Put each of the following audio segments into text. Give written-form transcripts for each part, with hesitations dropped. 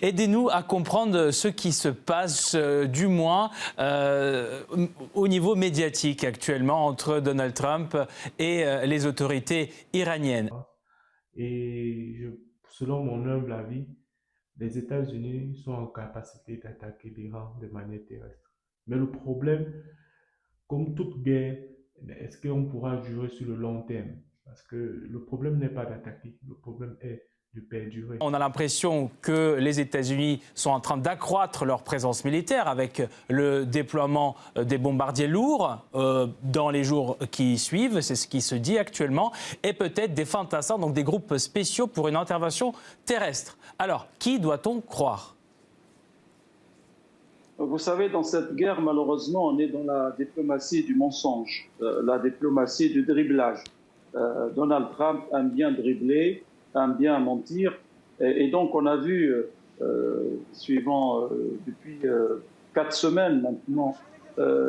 Aidez-nous à comprendre ce qui se passe, du moins au niveau médiatique actuellement, entre Donald Trump et les autorités iraniennes. Et selon mon humble avis, les États-Unis sont en capacité d'attaquer l'Iran de manière terrestre. Mais le problème, comme toute guerre, est-ce qu'on pourra jurer sur le long terme? Parce que le problème n'est pas d'attaquer, le problème est de perdurer. On a l'impression que les États-Unis sont en train d'accroître leur présence militaire avec le déploiement des bombardiers lourds dans les jours qui suivent, c'est ce qui se dit actuellement, et peut-être des fantassins, donc des groupes spéciaux pour une intervention terrestre. Alors, qui doit-on croire ? Vous savez, dans cette guerre, malheureusement, on est dans la diplomatie du mensonge, la diplomatie du dribblage. Donald Trump aime bien dribbler, aime bien mentir. Et donc, on a vu, depuis 4 semaines maintenant,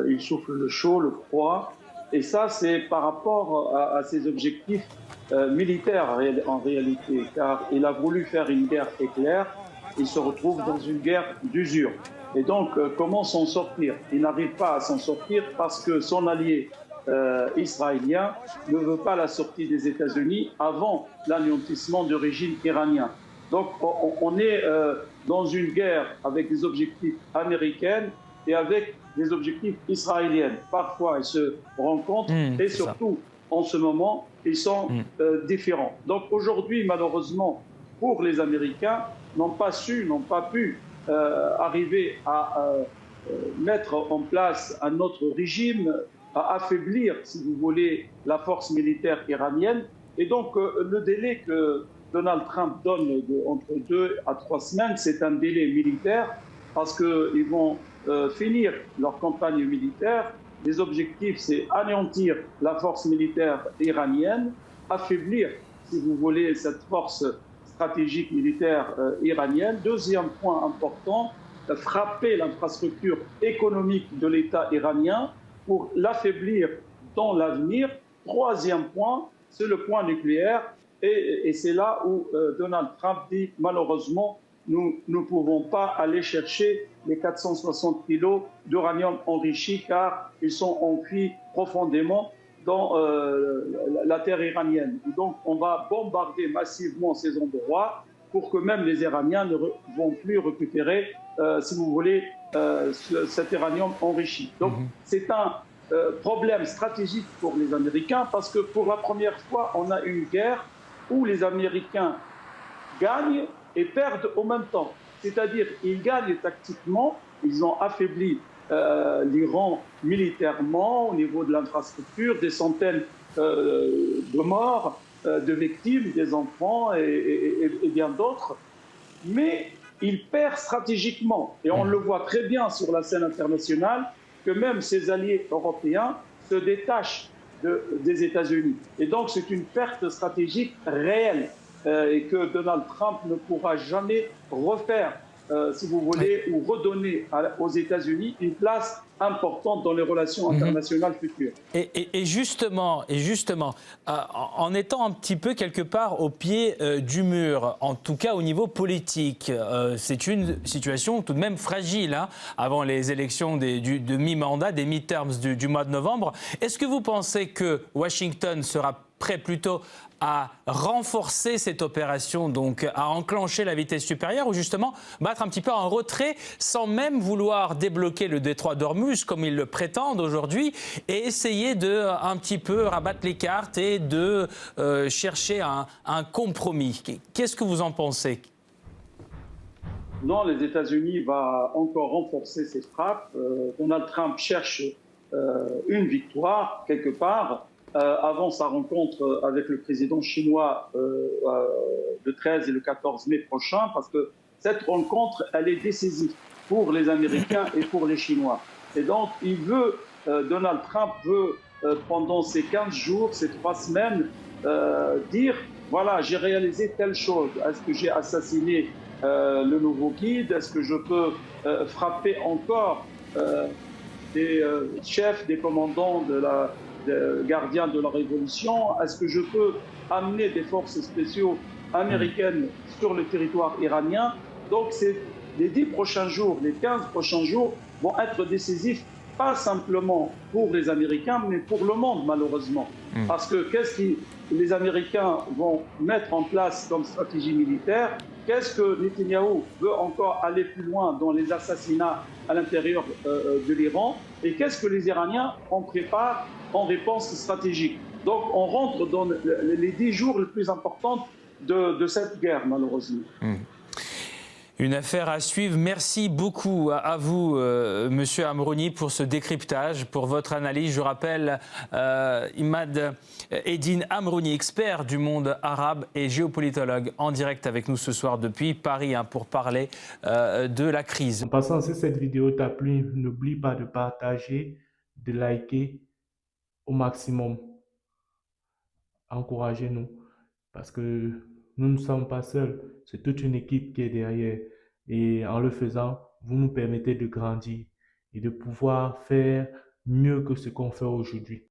il souffle le chaud, le froid. Et ça, c'est par rapport à ses objectifs militaires en réalité, car il a voulu faire une guerre éclair. Il se retrouve dans une guerre d'usure. Et donc, comment s'en sortir? Il n'arrive pas à s'en sortir parce que son allié israélien ne veut pas la sortie des États-Unis avant l'anéantissement du régime iranien. Donc, on est dans une guerre avec des objectifs américains et avec des objectifs israéliens. Parfois, ils se rencontrent et surtout, en ce moment, ils sont différents. Donc, aujourd'hui, malheureusement, pour les Américains, n'ont pas pu arriver à mettre en place un autre régime, à affaiblir, si vous voulez, la force militaire iranienne. Et donc, le délai que Donald Trump donne entre 2 à 3 semaines, c'est un délai militaire parce qu'ils vont finir leur campagne militaire. Les objectifs, c'est anéantir la force militaire iranienne, affaiblir, si vous voulez, cette force stratégique militaire iranienne. Deuxième point important, frapper l'infrastructure économique de l'État iranien pour l'affaiblir dans l'avenir. Troisième point, c'est le point nucléaire. Et c'est là où Donald Trump dit, malheureusement, nous ne pouvons pas aller chercher les 460 kilos d'uranium enrichi car ils sont enfuis profondément dans la terre iranienne. Donc, on va bombarder massivement ces endroits pour que même les Iraniens ne vont plus récupérer, si vous voulez, cet uranium enrichi. Donc, c'est un problème stratégique pour les Américains parce que pour la première fois, on a une guerre où les Américains gagnent et perdent en même temps. C'est-à-dire, ils gagnent tactiquement, ils ont affaibli l'Iran militairement au niveau de l'infrastructure, des centaines de morts, de victimes, des enfants et bien d'autres. Mais il perd stratégiquement. Et on le voit très bien sur la scène internationale que même ses alliés européens se détachent des États-Unis. Et donc c'est une perte stratégique réelle et que Donald Trump ne pourra jamais refaire, si vous voulez, ou redonner aux États-Unis une place importante dans les relations internationales futures. Et justement, en étant un petit peu quelque part au pied du mur, en tout cas au niveau politique, c'est une situation tout de même fragile avant les élections de mi-mandat, des midterms du mois de novembre. Est-ce que vous pensez que Washington sera prêt plutôt à renforcer cette opération, donc à enclencher la vitesse supérieure, ou justement battre un petit peu en retrait sans même vouloir débloquer le détroit d'Ormuz comme ils le prétendent aujourd'hui et essayer de un petit peu rabattre les cartes et de chercher un compromis? Qu'est-ce que vous en pensez? Non, les États-Unis vont encore renforcer ces frappes. Donald Trump cherche une victoire quelque part. Avant sa rencontre avec le président chinois le 13 et le 14 mai prochain, parce que cette rencontre, elle est décisive pour les Américains et pour les Chinois. Et donc, Donald Trump veut, pendant ces 15 jours, ces 3 semaines, dire, voilà, j'ai réalisé telle chose. Est-ce que j'ai assassiné le nouveau guide? Est-ce que je peux frapper encore des chefs, des commandants gardiens de la Révolution? Est-ce que je peux amener des forces spéciales américaines sur le territoire iranien? Donc, les 10 prochains jours, les 15 prochains jours vont être décisifs, pas simplement pour les Américains, mais pour le monde, malheureusement. Parce que qu'est-ce que les Américains vont mettre en place comme stratégie militaire? Qu'est-ce que Netanyahou veut encore aller plus loin dans les assassinats à l'intérieur de l'Iran? Et qu'est-ce que les Iraniens en préparent en réponse stratégique? Donc, on rentre dans les 10 jours les plus importants de cette guerre, malheureusement. Une affaire à suivre. Merci beaucoup à vous, Monsieur Amrouni, pour ce décryptage, pour votre analyse. Je rappelle, Imad Eddine Amrouni, expert du monde arabe et géopolitologue, en direct avec nous ce soir depuis Paris pour parler de la crise. En passant, si cette vidéo t'a plu, n'oublie pas de partager, de liker au maximum. Encouragez-nous parce que nous ne sommes pas seuls, c'est toute une équipe qui est derrière. Et en le faisant, vous nous permettez de grandir et de pouvoir faire mieux que ce qu'on fait aujourd'hui.